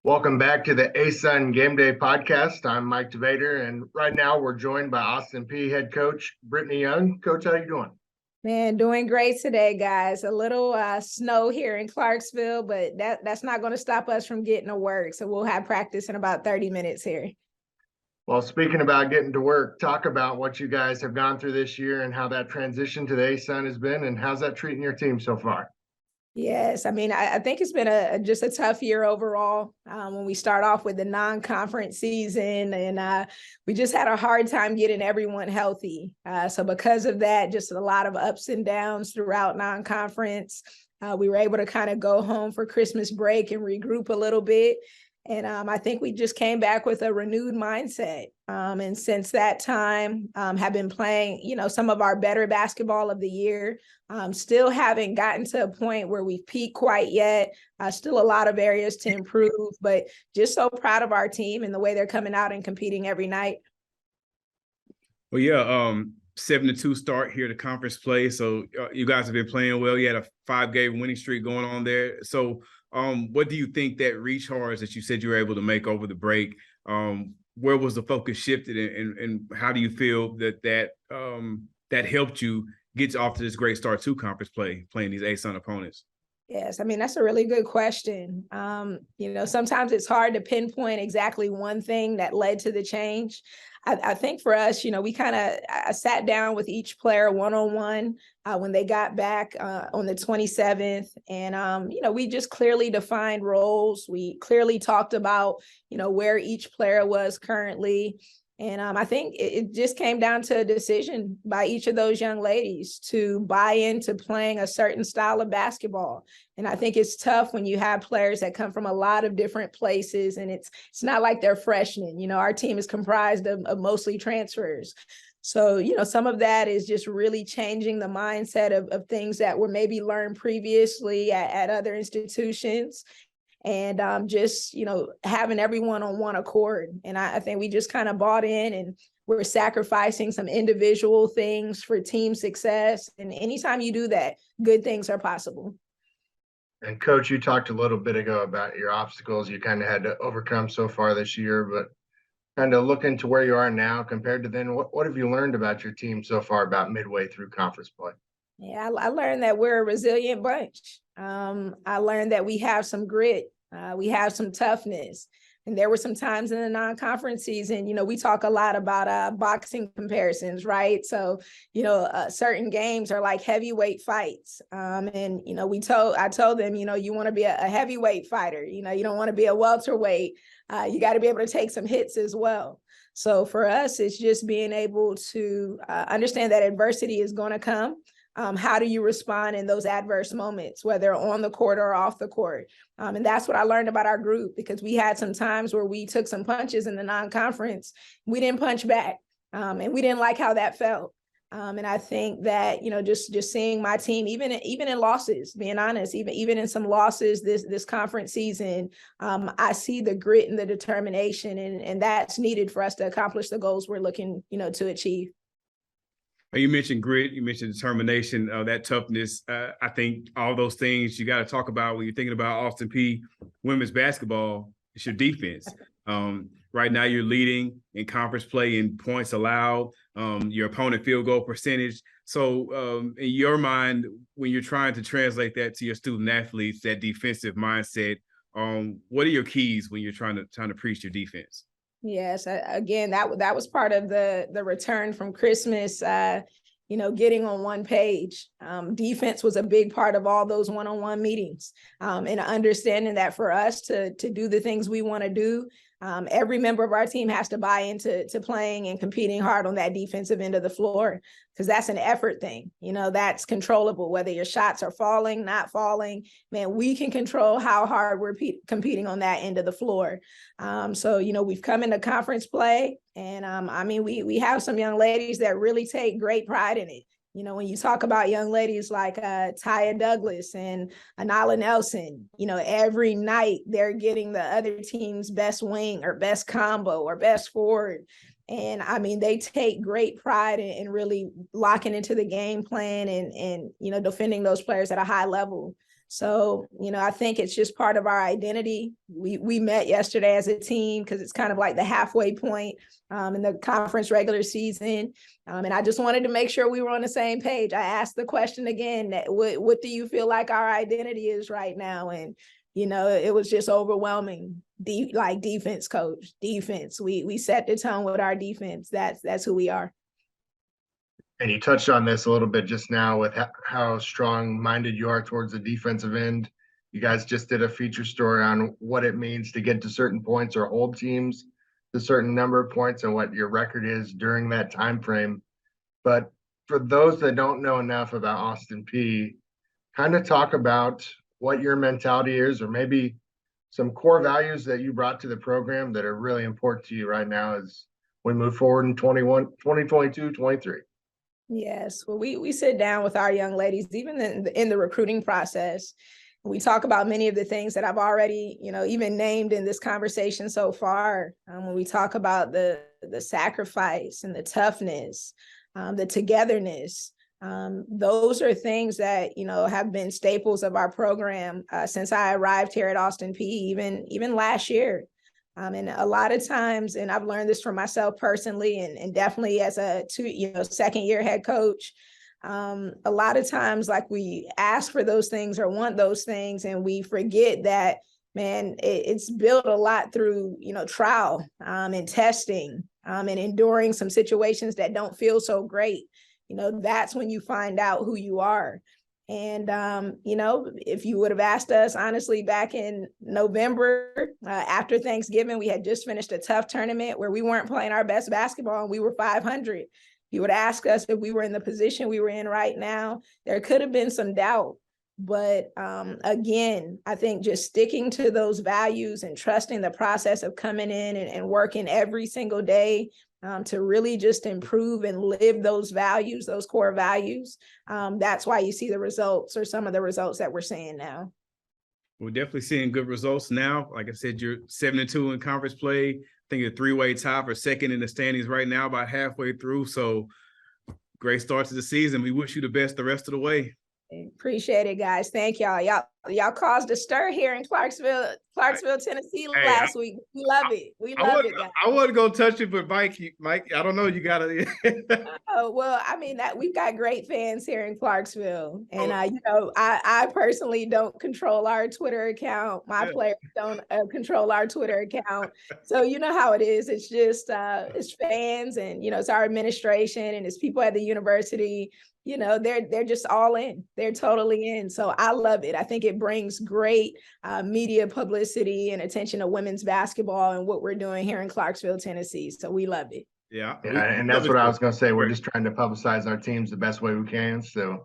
Welcome back to the ASUN Gameday podcast. I'm Mike DeVader, and right now we're joined by Austin Peay head coach Brittany Young. Coach, how you doing? Man, doing great today, guys. A little snow here in Clarksville, but that's not going to stop us from getting to work. So we'll have practice in about 30 minutes here. Well, speaking about getting to work, talk about what you guys have gone through this year and how that transition to the ASUN has been, and how's that treating your team so far? Yes, I mean, I think it's been just a tough year overall. When we start off with the non-conference season, and we just had a hard time getting everyone healthy. So because of that, just a lot of ups and downs throughout non-conference. We were able to kind of go home for Christmas break and regroup a little bit. And I think we just came back with a renewed mindset. And since that time, have been playing, some of our better basketball of the year. Still haven't gotten to a point where we've peaked quite yet. Still a lot of areas to improve, but just so proud of our team and the way they're coming out and competing every night. Well, yeah, 7-2 start here to conference play. So you guys have been playing well. You had a 5-game winning streak going on there. So what do you think that recharge that you said you were able to make over the break? Where was the focus shifted, and how do you feel that helped you get off to this great start to conference play, playing these ASUN opponents? Yes, I mean, that's a really good question. Sometimes it's hard to pinpoint exactly one thing that led to the change. I think for us, I sat down with each player one-on-one when they got back on the 27th. And, we just clearly defined roles. We clearly talked about, where each player was currently. And I think it just came down to a decision by each of those young ladies to buy into playing a certain style of basketball. And I think it's tough when you have players that come from a lot of different places, and it's not like they're freshmen. Our team is comprised of mostly transfers. So, some of that is just really changing the mindset of things that were maybe learned previously at other institutions. And having everyone on one accord. And I think we just kind of bought in, and we're sacrificing some individual things for team success. And anytime you do that, good things are possible. And Coach, you talked a little bit ago about your obstacles you kind of had to overcome so far this year, but kind of looking to where you are now compared to then, what have you learned about your team so far about midway through conference play? Yeah, I learned that we're a resilient bunch. I learned that we have some grit. We have some toughness. And there were some times in the non-conference season, we talk a lot about boxing comparisons, right? So, certain games are like heavyweight fights. And, I told them, you want to be a heavyweight fighter, you don't want to be a welterweight. You got to be able to take some hits as well. So for us, it's just being able to understand that adversity is going to come. How do you respond in those adverse moments, whether on the court or off the court? And that's what I learned about our group, because we had some times where we took some punches in the non-conference. We didn't punch back, and we didn't like how that felt. And I think that, just seeing my team, even in losses, being honest, even in some losses this conference season, I see the grit and the determination, and that's needed for us to accomplish the goals we're looking, to achieve. You mentioned grit, you mentioned determination, that toughness. I think all those things you got to talk about when you're thinking about Austin Peay women's basketball. It's your defense. Right now, you're leading in conference play in points allowed, your opponent field goal percentage. So in your mind, when you're trying to translate that to your student athletes, that defensive mindset, what are your keys when you're trying to preach your defense? Yes, again, that was part of the return from Christmas, getting on one page. Defense was a big part of all those one-on-one meetings, and understanding that for us to do the things we want to do, every member of our team has to buy into playing and competing hard on that defensive end of the floor, because that's an effort thing. That's controllable, whether your shots are falling, not falling. Man, we can control how hard we're competing on that end of the floor. So, we've come into conference play, and we have some young ladies that really take great pride in it. When you talk about young ladies like Taya Douglas and Anala Nelson, every night they're getting the other team's best wing or best combo or best forward. And they take great pride in really locking into the game plan and defending those players at a high level. So, I think it's just part of our identity. We met yesterday as a team because it's kind of like the halfway point in the conference regular season. And I just wanted to make sure we were on the same page. I asked the question again, that what do you feel like our identity is right now? And, it was just overwhelming. Defense, coach, defense. We set the tone with our defense. That's who we are. And you touched on this a little bit just now with how strong-minded you are towards the defensive end. You guys just did a feature story on what it means to get to certain points or hold teams to a certain number of points and what your record is during that time frame. But for those that don't know enough about Austin Peay, kind of talk about what your mentality is, or maybe some core values that you brought to the program that are really important to you right now as we move forward in 2022, 23. Yes, well, we sit down with our young ladies, even in the recruiting process. We talk about many of the things that I've already, even named in this conversation so far. When we talk about the sacrifice and the toughness, the togetherness, those are things that, have been staples of our program since I arrived here at Austin Peay, even last year. And a lot of times, and I've learned this from myself personally, and definitely as a second year head coach, a lot of times, like, we ask for those things or want those things, and we forget that, man, it's built a lot through, trial and testing and enduring some situations that don't feel so great. That's when you find out who you are. And, if you would have asked us, honestly, back in November, after Thanksgiving, we had just finished a tough tournament where we weren't playing our best basketball and we were 500. You would ask us if we were in the position we were in right now, there could have been some doubt. But again, I think just sticking to those values and trusting the process of coming in and working every single day to really just improve and live those values, those core values. That's why you see the results, or some of the results that we're seeing now. We're definitely seeing good results now. Like I said, you're 7-2 in conference play. I think you're three-way tie for second in the standings right now, about halfway through. So great start to the season. We wish you the best the rest of the way. Appreciate it, guys. Thank y'all. Y'all caused a stir here in Clarksville, Tennessee last week. We love it. We love it, guys. I wasn't gonna touch it, but Mike, I don't know. You gotta. Oh, well, I mean, that we've got great fans here in Clarksville, and I personally don't control our Twitter account. My players don't control our Twitter account, so you know how it is. It's just it's fans, and it's our administration, and it's people at the university. They're just all in. They're totally in. So I love it. I think it brings great media publicity and attention to women's basketball and what we're doing here in Clarksville, Tennessee. So we love it. Yeah, and that's what I was going to say. We're just trying to publicize our teams the best way we can. So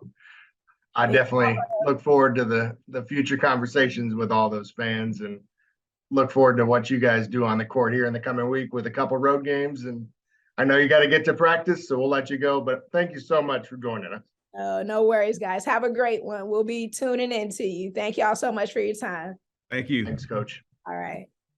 I definitely look forward to the future conversations with all those fans, and look forward to what you guys do on the court here in the coming week with a couple road games. And I know you got to get to practice, so we'll let you go. But thank you so much for joining us. No worries, guys. Have a great one. We'll be tuning in to you. Thank y'all so much for your time. Thank you. Thanks, Coach. All right.